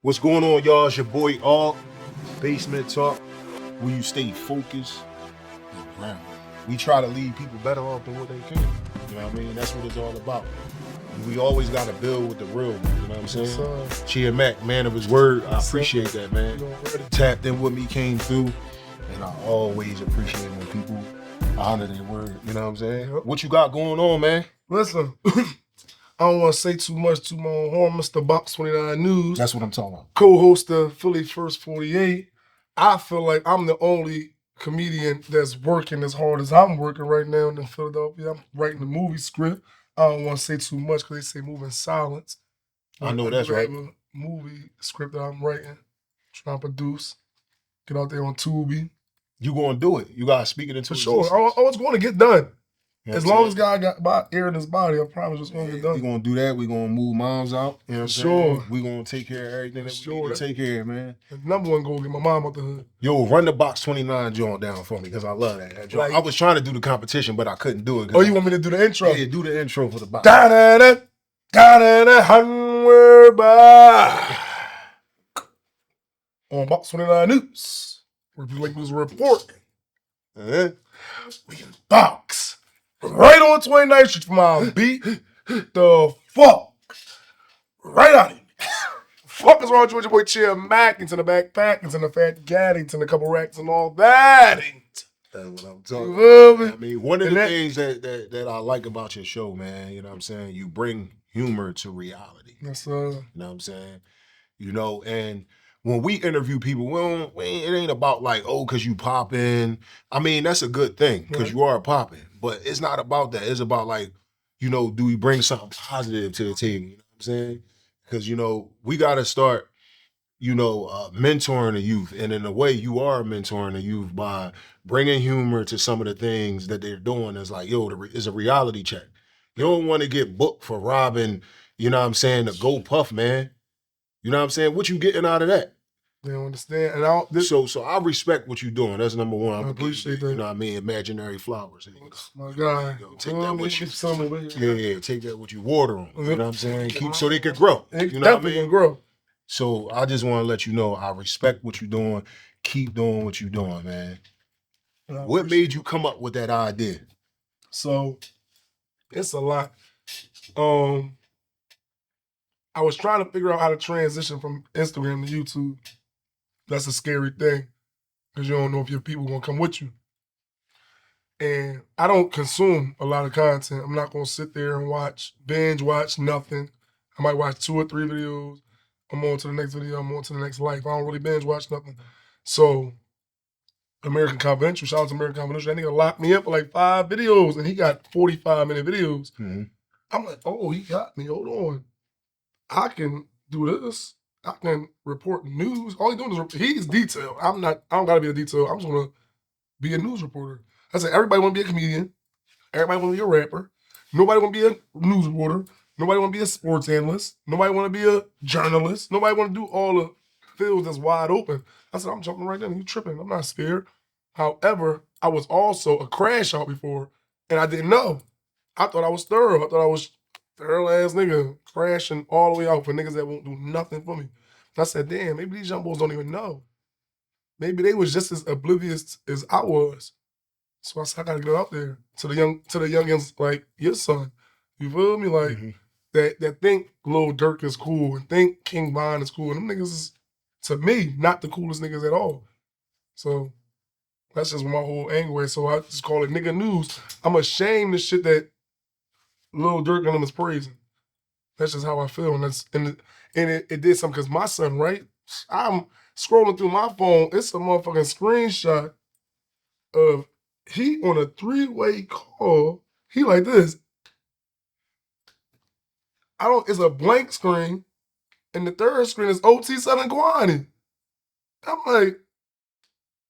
What's going on, y'all? It's your boy All Basement Talk, where you stay focused and grounded. We try to leave people better off than what they can. You know what I mean? That's what it's all about. We always got to build with the real one. You know what I'm saying? Chea.Mak, man of his word. I appreciate that, man. Tapped in with me, came through, and I always appreciate when people honor their word. You know what I'm saying? Yep. What you got going on, man? Listen. I don't want to say too much to my own horn, Mr. Box 29 News. That's what I'm talking about. Co-host of PhillyFirst48. I feel like I'm the only comedian that's working as hard as I'm working right now in Philadelphia. I'm writing the movie script. I don't want to say too much because they say move in silence. I know that's right. I have a movie script that I'm writing, trying to produce, get out there on Tubi. You gonna do it. You gotta speak it into existence. Sure. I was going to get done. As long as God got air in his body, I promise it's going to get done. We're going to do that. We're going to move moms out. You know what I'm saying? We're going to take care of everything that we need to take care of, man. The number one goal, get my mom out the hood. Yo, run the Box 29 joint down for me, because I love that joint. I was trying to do the competition, but I couldn't do it. Oh, you want me to do the intro? Yeah, do the intro for the Box. Da-da-da, da-da-da, Homeward Bound. On Box 29 News, where people like news report. We in Box. Right on 29th Street from our beat the fuck right out of here. Fuck is wrong with your boy Chea.Mak into the backpack, into the fat gaddy, into the couple racks and all that. That's what I'm talking about. I mean, one of the things that I like about your show, man, you know what I'm saying? You bring humor to reality. Yes, sir. You know what I'm saying? You know, and when we interview people, it ain't about like, oh, because you popping. I mean, that's a good thing, because you are popping. But it's not about that. It's about like, you know, do we bring something positive to the table? You know what I'm saying? Because, you know, we got to start, you know, mentoring the youth. And in a way, you are mentoring the youth by bringing humor to some of the things that they're doing. It's like, yo, it's a reality check. You don't want to get booked for robbing, you know what I'm saying, the Go Puff, man. You know what I'm saying? What you getting out of that? They don't understand. And so I respect what you're doing. That's number one. I appreciate that. You know what I mean? Imaginary flowers. My God. Take that with you. Yeah, take that with you. Water them. You know what I'm saying? So they can grow. You know what I mean? Can grow. So I just want to let you know I respect what you're doing. Keep doing what you're doing, man. What made you come up with that idea? So it's a lot. I was trying to figure out how to transition from Instagram to YouTube. That's a scary thing, because you don't know if your people gonna come with you. And I don't consume a lot of content. I'm not gonna sit there and binge watch nothing. I might watch 2 or 3 videos. I'm on to the next video, I'm on to the next life. I don't really binge watch nothing. So American Confidential, shout out to American Confidential, that nigga locked me up for like 5 videos and he got 45-minute videos. Mm-hmm. I'm like, oh, he got me, hold on. I can do this. I can report news. All he's doing is, he's detailed. I don't gotta be a detail. I'm just gonna be a news reporter. I said, everybody wanna be a comedian. Everybody wanna be a rapper. Nobody wanna be a news reporter. Nobody wanna be a sports analyst. Nobody wanna be a journalist. Nobody wanna do all the fields that's wide open. I said, I'm jumping right in. You tripping. I'm not scared. However, I was also a crash out before, and I didn't know. I thought I was thorough. I thought I was thorough ass nigga crashing all the way out for niggas that won't do nothing for me. And I said, damn, maybe these young boys don't even know. Maybe they was just as oblivious as I was. So I said, I gotta get it out there to the youngins like your son. You feel me? Like that think Lil Durk is cool and think King Von is cool. And them niggas is, to me, not the coolest niggas at all. So that's just my whole angle is. So I just call it nigga news. I'm ashamed of shit that Lil Durk and them is praising. That's just how I feel. And it did something, because my son, right? I'm scrolling through my phone. It's a motherfucking screenshot of he on a 3-way call. He like this. It's a blank screen. And the third screen is OT7 Kwani. I'm like,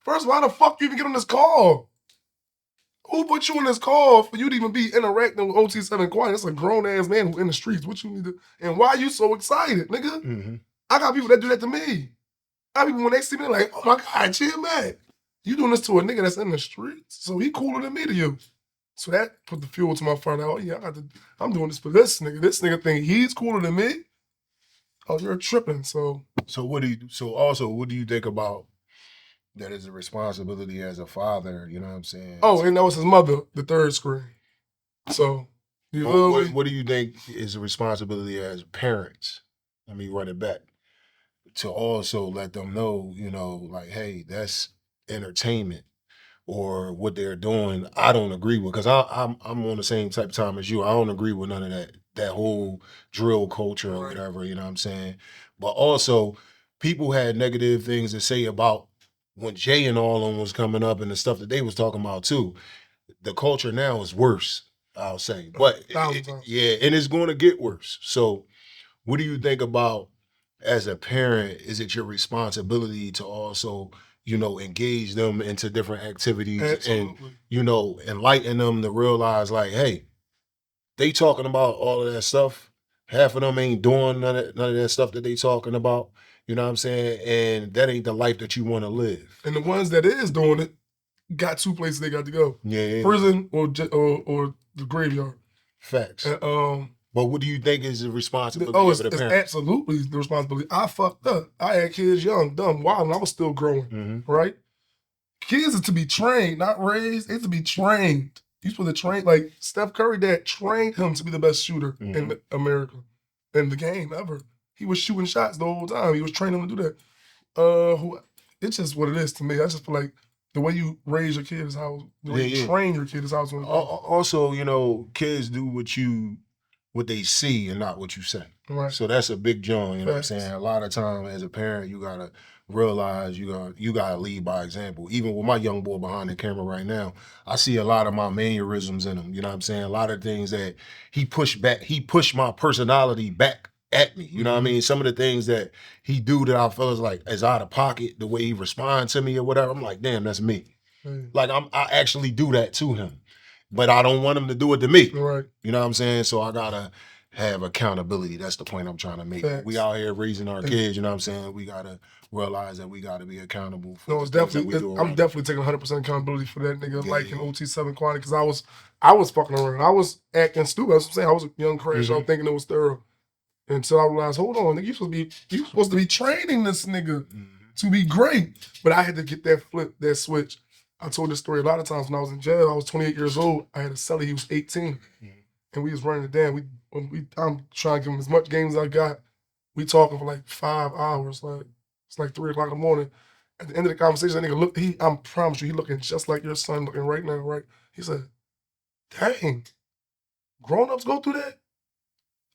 first of all, how the fuck you even get on this call? Who put you in this call for you to even be interacting with OT7 Kwani? That's a grown-ass man who in the streets. What you need to, and why you so excited, nigga? Mm-hmm. I got people that do that to me. I got people when they see me, like, oh my God, Chea.Mak. You doing this to a nigga that's in the streets, so he cooler than me to you. So that put the fuel to my fire. Like, oh yeah, I'm doing this for this nigga. This nigga think he's cooler than me. oh, you're tripping. So what do you think about that as a responsibility as a father? You know what I'm saying? Oh, and that was his mother, the third screen. So you feel me? What do you think is a responsibility as parents? Let me run it back to also let them know, you know, like, hey, that's entertainment. Or what they're doing, I don't agree with, because I'm on the same type of time as you. I don't agree with none of that whole drill culture or whatever. You know what I'm saying? But also, people had negative things to say about when Jay and all of them was coming up and the stuff that they was talking about too. The culture now is worse, I'll say. But yeah, and it's going to get worse. So, what do you think about as a parent? Is it your responsibility to also, you know, engage them into different activities and, you know, enlighten them to realize like, hey, they talking about all of that stuff. Half of them ain't doing none of that stuff that they talking about. You know what I'm saying? And that ain't the life that you want to live. And the ones that is doing it got two places they got to go. Yeah. Prison or the graveyard. Facts. And, but what do you think is the responsibility of the parent? It's absolutely the responsibility. I fucked up. I had kids young, dumb, wild, and I was still growing, right? Kids are to be trained, not raised. It's to be trained. You're supposed to train, like Steph Curry, dad trained him to be the best shooter in America, in the game ever. He was shooting shots the whole time. He was training him to do that. It's just what it is to me. I just feel like the way you raise your kid is how, the way you train your kid is how it's going to go. Also, you know, kids do what they see and not what you say. Right. So that's a big joint, you know what I'm saying? A lot of time as a parent, you gotta realize you gotta lead by example. Even with my young boy behind the camera right now, I see a lot of my mannerisms in him. You know what I'm saying? A lot of things that he pushed my personality back at me. You know what I mean? Some of the things that he do that I feel is out of pocket, the way he responds to me or whatever, I'm like, damn, that's me. Like I actually do that to him. But I don't want him to do it to me. Right. You know what I'm saying? So I gotta have accountability. That's the point I'm trying to make. Facts. We out here raising our kids, you know what I'm saying? We gotta realize that we gotta be accountable for it's definitely I'm definitely taking 100% accountability for that nigga liking OT7 quality, because I was fucking around. I was acting stupid. That's what I'm saying. I was a young crash. I was thinking it was thorough. Until I realized, hold on, nigga, you supposed to be training this nigga to be great. But I had to get that switch. I told this story a lot of times when I was in jail. I was 28 years old. I had a cellie. He was 18. And we was running it down. I'm trying to give him as much games as I got. We talking for like 5 hours. Like it's like 3 o'clock in the morning. At the end of the conversation, that nigga looked, I promise you, he looking just like your son looking right now, right? He said, dang, grown-ups go through that?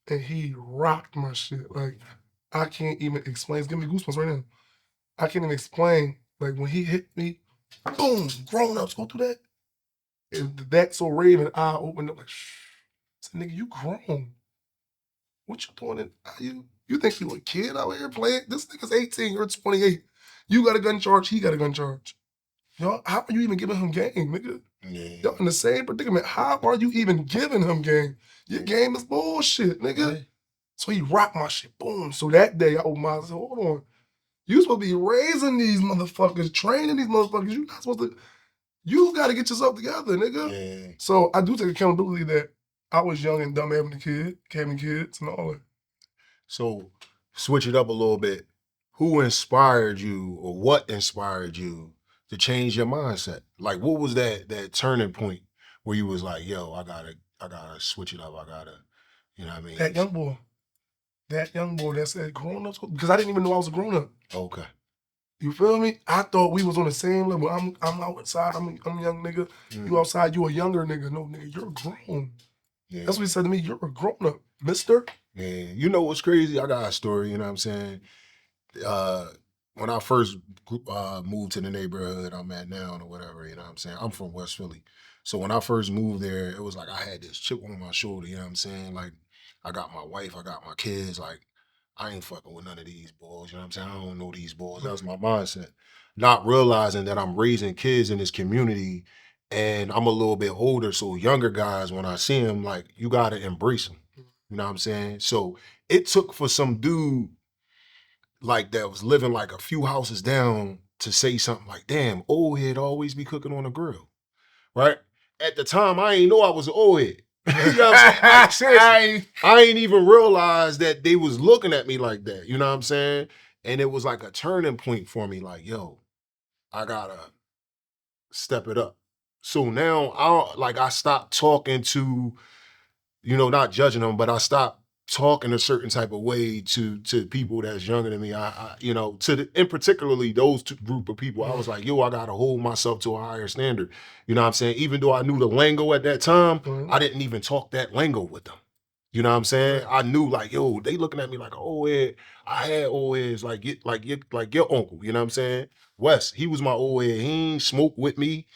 And he rocked my shit. Like, I can't even explain. It's giving me goosebumps right now. I can't even explain. Like, when he hit me, boom, grown-ups go through that. And that so raving, I opened up like, shh. I said, nigga, you grown. What you doing? You think you a kid out here playing? This nigga's 18, you're 28. You got a gun charge, he got a gun charge. Y'all, how are you even giving him game, nigga? Yeah. Y'all in the same predicament. How are you even giving him game? Your game is bullshit, nigga. Yeah. So he rocked my shit, boom. So that day, I opened my eyes and said, hold on. You supposed to be raising these motherfuckers, training these motherfuckers. You not supposed to, you got to get yourself together, nigga. Yeah. So I do take accountability that I was young and dumb having kids and all that. So switch it up a little bit. Who inspired you or what inspired you to change your mindset? Like, what was that turning point where you was like, yo, I gotta switch it up. I gotta, you know what I mean? That young boy that said grown up, because I didn't even know I was a grown up. Okay. You feel me? I thought we was on the same level. I'm outside. I'm a young nigga. You outside. You a younger nigga. No, nigga, you're grown. Yeah. That's what he said to me. You're a grown up, mister. Yeah. You know what's crazy? I got a story. You know what I'm saying? When I first moved to the neighborhood I'm at now or whatever, you know what I'm saying? I'm from West Philly. So when I first moved there, it was like I had this chip on my shoulder, you know what I'm saying? Like, I got my wife, I got my kids, like, I ain't fucking with none of these boys, you know what I'm saying? I don't know these boys. That was my mindset. Not realizing that I'm raising kids in this community and I'm a little bit older, so younger guys, when I see them, like, you gotta embrace them. You know what I'm saying? So it took for some dude like that was living like a few houses down to say something like, damn, old head always be cooking on the grill, right? At the time, I ain't know I was an old head. You know what I'm saying? Like, seriously, I ain't even realized that they was looking at me like that. You know what I'm saying? And it was like a turning point for me. Like, yo, I gotta step it up. So now I stopped talking to, not judging them, but I stopped talking a certain type of way to people that's younger than me. In particularly those group of people, I was like, yo, I gotta hold myself to a higher standard. You know what I'm saying? Even though I knew the lingo at that time, I didn't even talk that lingo with them. You know what I'm saying? I knew like, yo, they looking at me like, old head. I had old heads like your uncle. You know what I'm saying? Wes, he was my old head. He ain't smoke with me.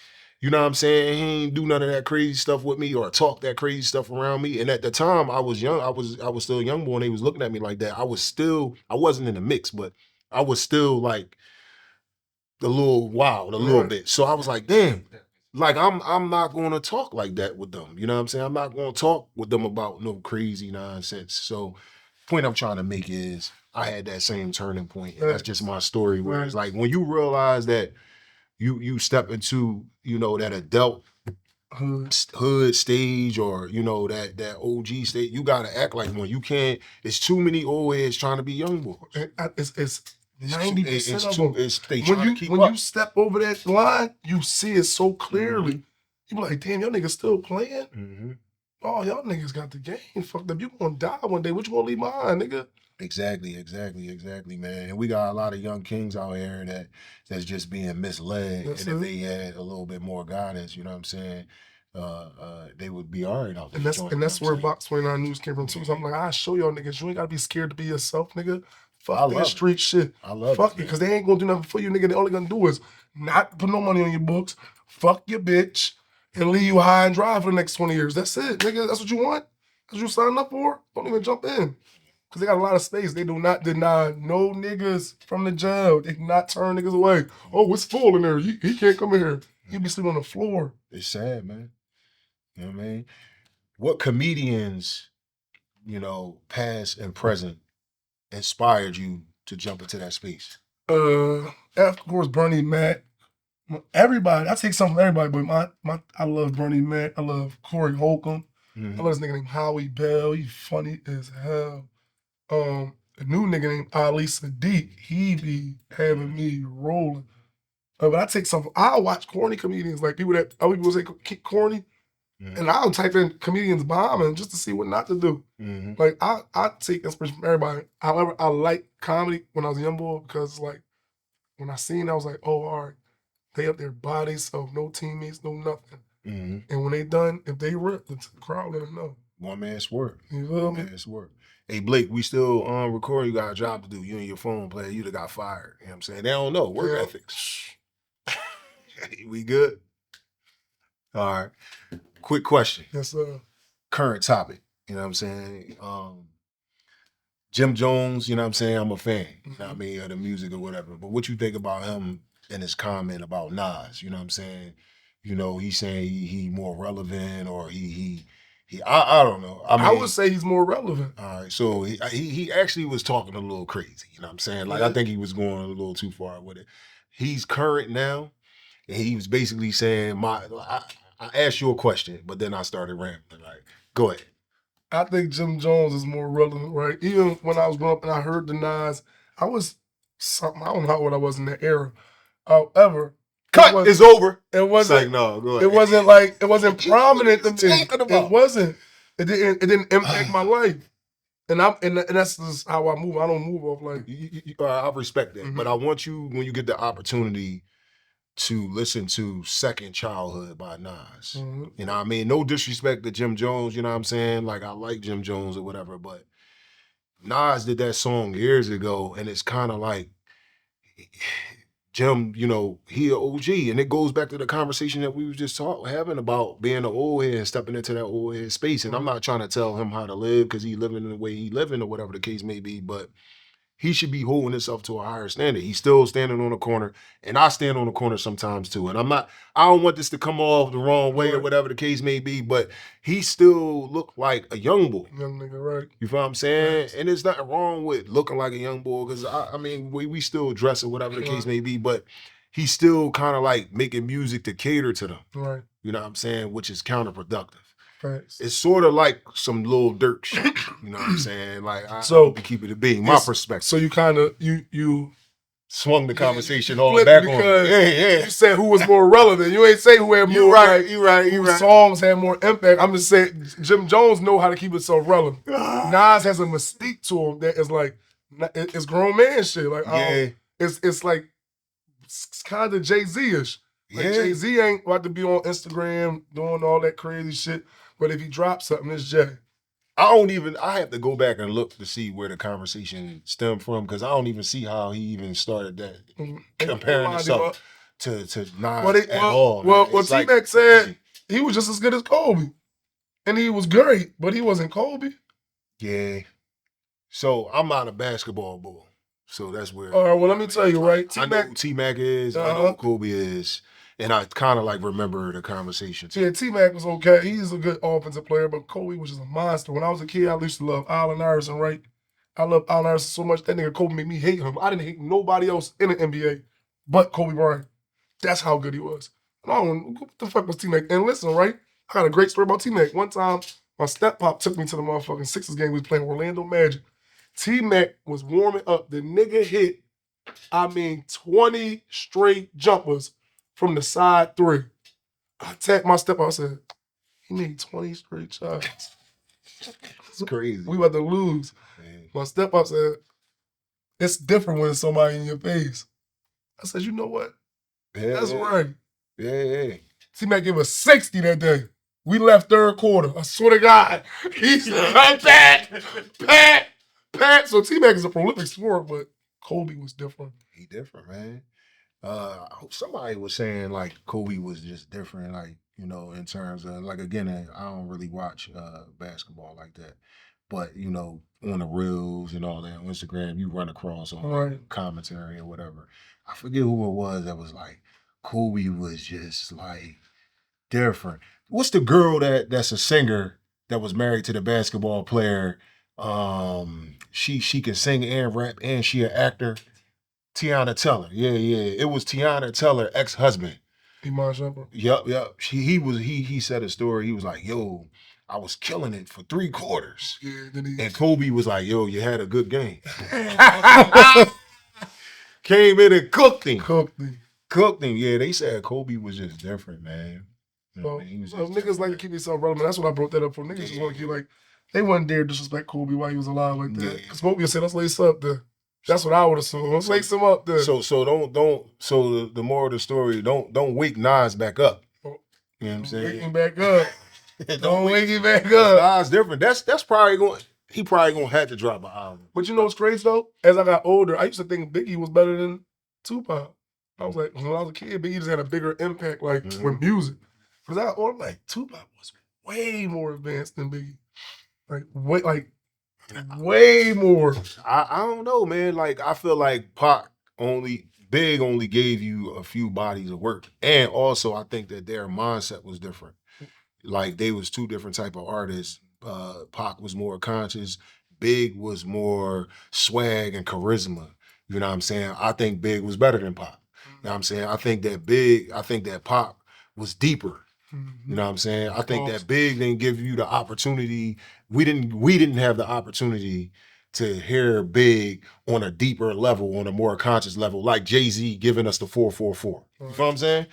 You know what I'm saying? He ain't do none of that crazy stuff with me or talk that crazy stuff around me. And at the time, I was young. I was still a young boy, and they was looking at me like that. I wasn't in the mix, but I was still like a little wild, a little bit. So I was like, damn, like I'm not gonna talk like that with them. You know what I'm saying? I'm not gonna talk with them about no crazy nonsense. So point I'm trying to make is I had that same turning point. And that's just my story. Where it's like when you realize that you step into, that adult hood stage or, that OG stage, you gotta act like one. You can't, it's too many old heads trying to be young boys. It's 90% of them. When you step over that line, you see it so clearly. You be like, damn, y'all niggas still playing? Mm-hmm. Oh, y'all niggas got the game fucked up. You gonna die one day. What you gonna leave behind, nigga? Exactly, man. And we got a lot of young kings out here that's just being misled. And if they had a little bit more guidance, you know what I'm saying, they would be all right out there. And that's where Box 29 News came from too. So I'm like, I show y'all niggas, you ain't gotta be scared to be yourself, nigga. Fuck that street shit. I love Fuck it, because they ain't gonna do nothing for you, nigga. They only gonna do is not put no money on your books, fuck your bitch, and leave you high and dry for the next 20 years. That's it, nigga. That's what you want? That's what you signed up for? Don't even jump in. Because they got a lot of space. They do not deny no niggas from the jail. They do not turn niggas away. Oh, it's full in there. He can't come in here. He'll be sleeping on the floor. It's sad, man. You know what I mean? What comedians, past and present, inspired you to jump into that space? Of course, Bernie Mac. Everybody, I take something from everybody, but I love Bernie Mac. I love Corey Holcomb. I love this nigga named Howie Bell. He funny as hell. A new nigga named Ali Sadiq. He be having me rolling. But I take something. I watch corny comedians, like people that other people say corny, and I'll type in comedians bombing just to see what not to do. Like I take inspiration from everybody. However, I like comedy when I was a young boy because it's like when I seen it, I was like, oh, all right, they up their bodies, so no teammates, no nothing. And when they done, if they rip, the crowd let them know. One man's work. You feel me? One man's work. Hey, Blake, we still recording. You got a job to do. You and your phone player, you'd have got fired. You know what I'm saying? They don't know. Work ethics. We good? All right. Quick question. Yes, sir. Current topic. You know what I'm saying? Jim Jones, you know what I'm saying? I'm a fan. You know what I mean? Of the music or whatever. But what you think about him and his comment about Nas? You know what I'm saying? He's saying he more relevant or I don't know. I would say he's more relevant. All right, so he actually was talking a little crazy. You know what I'm saying? Like I think he was going a little too far with it. He's current now, and he was basically saying I asked you a question, but then I started rambling. Like, go ahead. I think Jim Jones is more relevant, right? Even when I was growing up and I heard the Nas, I was something. I don't know how old I was in that era. However, cut is over. It wasn't. Like, no, go ahead. It wasn't prominent to me. It wasn't. It didn't impact my life. And that's just how I move. I don't move off like. I respect that, but I want you, when you get the opportunity, to listen to Second Childhood by Nas. You know what I mean? No disrespect to Jim Jones, you know what I'm saying? Like, I like Jim Jones or whatever, but Nas did that song years ago, and it's kind of like Jim, he an OG, and it goes back to the conversation that we was just having about being an old head and stepping into that old head space. And I'm not trying to tell him how to live because he living in the way he living or whatever the case may be, but he should be holding himself to a higher standard. He's still standing on the corner, and I stand on the corner sometimes too. And I don't want this to come off the wrong way or whatever the case may be, but he still looked like a young boy. Young nigga, right. You feel what I'm saying? Right. And there's nothing wrong with looking like a young boy, because I mean, we still dress or whatever the case may be, but he's still kind of like making music to cater to them. Right. You know what I'm saying? Which is counterproductive. Facts. It's sort of like some little dirt shit. You know what I'm saying? Like, I hope to keep it a being. My perspective. So you kind of, you swung the conversation all back on. Yeah. You said who was more relevant. You ain't say who had more. You right. Songs had more impact. I'm just saying Jim Jones know how to keep it so relevant. Nas has a mystique to him that is like, it's grown man shit. Like, it's like, it's kind of Jay-Z-ish. Like Jay-Z ain't about to be on Instagram doing all that crazy shit. But if he drops something, it's Jay. I have to go back and look to see where the conversation stemmed from, because I don't even see how he even started that, comparing himself to Nas at all. Well, T-Mac said he was just as good as Kobe. And he was great, but he wasn't Kobe. Yeah. So I'm not a basketball boy. So that's where. All right, well, let me tell you, right? I know who T-Mac is. I know who Kobe is. And I kind of like remember the conversation too. Yeah, T-Mac was okay. He's a good offensive player, but Kobe was just a monster. When I was a kid, I used to love Allen Iverson, right? I love Allen Iverson so much, that nigga Kobe made me hate him. I didn't hate nobody else in the NBA but Kobe Bryant. That's how good he was. What the fuck was T-Mac? And listen, right? I got a great story about T-Mac. One time, my step-pop took me to the motherfucking Sixers game. We was playing Orlando Magic. T-Mac was warming up. The nigga hit, 20 straight jumpers from the side three. I tapped my step. I said, he made 20 straight shots. It's crazy. We about to lose. Man. My step up said, it's different when it's somebody in your face. I said, you know what? That's right. Yeah. T-Mac gave us 60 that day. We left third quarter. I swear to God. He said, Pat. So T-Mac is a prolific scorer, but Kobe was different. He different, man. Somebody was saying like Kobe was just different, like, you know, in terms of, like, again, I don't really watch basketball like that, but, you know, on the reels and all that on Instagram, you run across on commentary or whatever. I forget who it was that was like, Kobe was just like different. What's the girl that's a singer that was married to the basketball player? She can sing and rap, and she an actor. Tiana Teller. Yeah. It was Tiana Teller, ex-husband. Iman Shumpert. Yep. He said a story. He was like, yo, I was killing it for 3 quarters. Yeah, and Kobe was like, yo, you had a good game. Came in and cooked him. Yeah, they said Kobe was just different, man. You know, niggas like to keep themselves relevant. That's what I brought that up for. Niggas just want to keep like, they wouldn't dare disrespect Kobe while he was alive like that. Because Kobe would say, let's lace up there. That's what I would assume. Let's lace him up there. So don't. So the moral of the story, don't wake Nas back up. You know what I'm saying? Wake him back up. don't wake him back up. Nas different. That's probably going. He probably gonna have to drop an album. But you know what's crazy though? As I got older, I used to think Biggie was better than Tupac. I was like, when I was a kid, Biggie just had a bigger impact, like with music. Because I got older, like Tupac was way more advanced than Biggie. Way more. I don't know, man. Like, I feel like Big only gave you a few bodies of work. And also, I think that their mindset was different. Like, they was 2 different type of artists. Pac was more conscious. Big was more swag and charisma. You know what I'm saying? I think Big was better than Pac. You know what I'm saying? I think that Pac was deeper. You know what I'm saying? I think that Big didn't give you the opportunity. We didn't have the opportunity to hear Big on a deeper level, on a more conscious level, like Jay-Z giving us the 444. You know what I'm saying?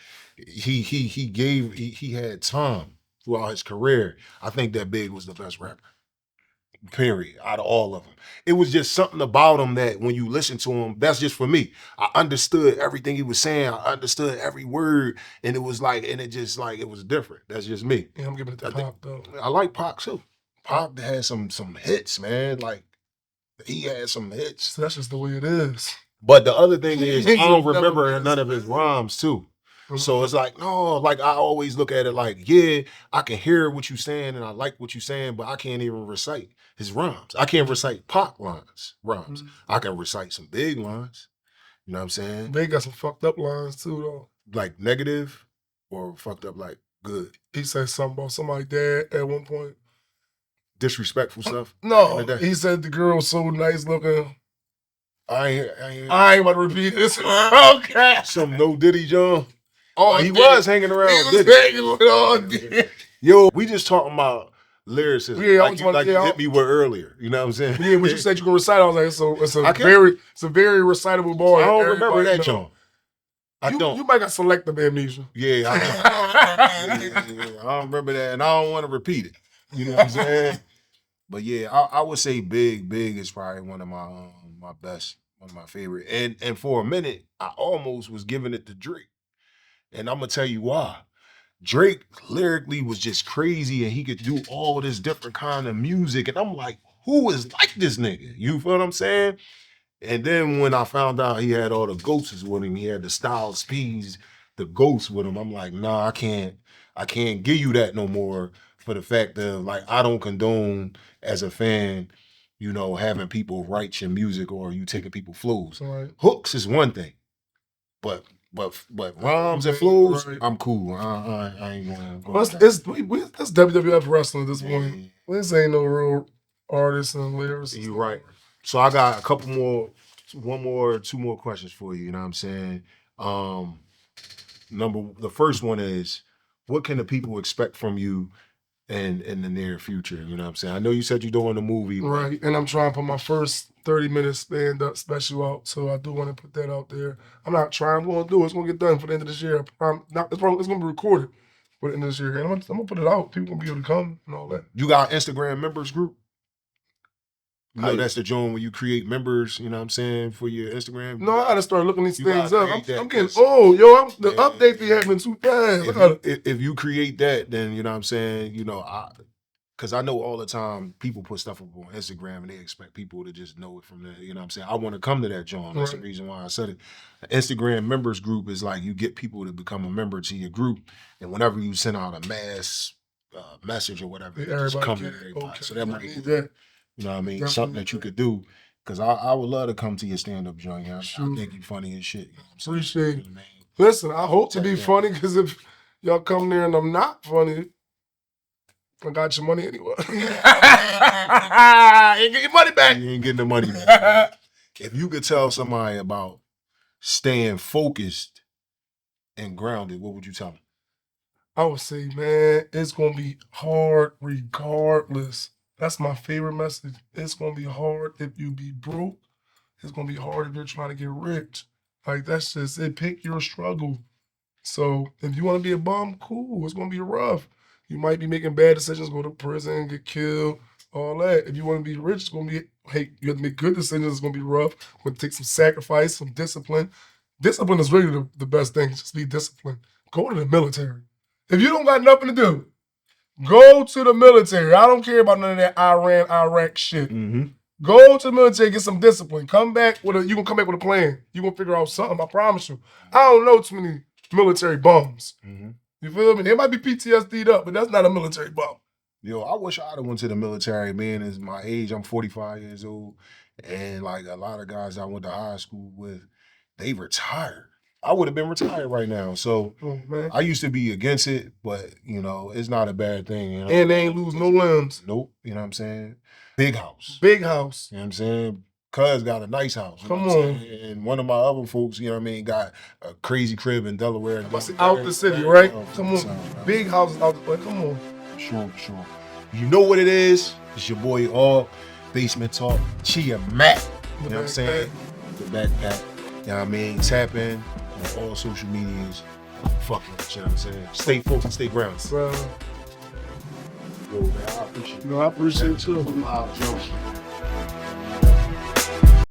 He had time throughout his career. I think that Big was the best rapper. Period. Out of all of them. It was just something about him that when you listen to him, that's just for me. I understood everything he was saying. I understood every word. And it was different. That's just me. Yeah, I'm giving it to Pac though. I like Pac too. Pac had some hits, man. Like, he had some hits. So that's just the way it is. But the other thing is, I don't remember none of his rhymes too. So it's like, no, like I always look at it like, yeah, I can hear what you're saying and I like what you're saying, but I can't even recite his rhymes. I can't recite Pac rhymes. I can recite some Big lines. You know what I'm saying? Big got some fucked up lines too, though. Like negative or fucked up like good? He said something about somebody's dad at one point. Disrespectful stuff? No, he said the girl was so nice looking. I ain't about to repeat this. Okay. Some No Diddy John. Oh, he was hanging around. He was hanging with all Diddy. Yo, we just talking about lyricism. Yeah, like you hit me with earlier. You know what I'm saying? Yeah, when you said you can recite, I was like, it's a very recitable bar. I don't remember that, John. I don't. You might got selective amnesia. Yeah, I don't remember that, and I don't want to repeat it. You know what I'm saying? But yeah, I would say Big is probably one of my best, one of my favorite. And for a minute, I almost was giving it to Drake. And I'm gonna tell you why. Drake lyrically was just crazy, and he could do all this different kind of music. And I'm like, who is like this nigga? You feel what I'm saying? And then when I found out he had all the ghosts with him, he had the Styles P's, the ghosts with him, I'm like, nah, I can't give you that no more, for the fact that, like, I don't condone as a fan, you know, having people write your music or you taking people flows. Right. Hooks is one thing, but rhymes and flows, right. I'm cool. I ain't gonna go. Well, that's WWF wrestling at this point. This ain't no real artists and lyrics. You're right. So I got a couple more, two more questions for you. You know what I'm saying? The first one is, what can the people expect from you in the near future? You know what I'm saying? I know you said you're doing a movie. Right, and I'm trying to put my first 30-minute stand-up special out, so I do want to put that out there. I'm not trying, I'm going to do it. It's going to get done for the end of this year. It's going to be recorded for the end of this year. And I'm going to put it out. People going to be able to come and all that. You got Instagram members group? You know, that's the joint when you create members, you know what I'm saying, for your Instagram? No, I got to start looking these things up. I'm getting old, yo. The updates be happening too fast. If you create that, then, you know what I'm saying, you know, because I know all the time people put stuff up on Instagram and they expect people to just know it from there. You know what I'm saying? I want to come to that, John. That's the reason why I said it. The Instagram members group is like you get people to become a member to your group, and whenever you send out a mass message or whatever, just come to everybody. Okay. So that might be that. You know what I mean? Definitely. Something that you could do. Because I would love to come to your stand-up joint. You know? I think you're funny as shit. You know what I'm Appreciate it. Listen, I hope to be funny, because if y'all come there and I'm not funny, I got your money anyway. You ain't getting your money back. You ain't getting the money back. If you could tell somebody about staying focused and grounded, what would you tell them? I would say, man, it's going to be hard regardless. That's my favorite message. It's going to be hard if you be broke. It's going to be hard if you're trying to get rich. Like, that's just it. Pick your struggle. So if you want to be a bum, cool. It's going to be rough. You might be making bad decisions, go to prison, get killed, all that. If you want to be rich, it's going to be, hey, you have to make good decisions. It's going to be rough. It's going to take some sacrifice, some discipline. Discipline is really the best thing. Just be disciplined. Go to the military. If you don't got nothing to do, go to the military. I don't care about none of that Iraq shit. Mm-hmm. Go to the military, get some discipline. Come back with you gonna come back with a plan. You gonna figure out something, I promise you. I don't know too many military bums. Mm-hmm. You feel me? They might be PTSD'd up, but that's not a military bum. Yo, I wish I'd have went to the military, man. As my age, I'm 45 years old. And like a lot of guys I went to high school with, they retired. I would have been retired right now. So I used to be against it, but, you know, it's not a bad thing. You know? And they ain't lose no limbs. Nope. You know what I'm saying? Big house. Big house. You know what I'm saying? Cuz got a nice house. Come on. And one of my other folks, you know what I mean, got a crazy crib in Delaware. Out the city, right? Come on. Big houses out the way. Come on. Sure. You know what it is? It's your boy, all Basement Talk, Chea.Mak. You know what I'm saying? The backpack. You know what I mean? Tap in on all social medias. Fuck it. You know what I'm saying? Stay focused, stay grounded. Bro. Yo, man, I appreciate it. No, I appreciate you. Jokes.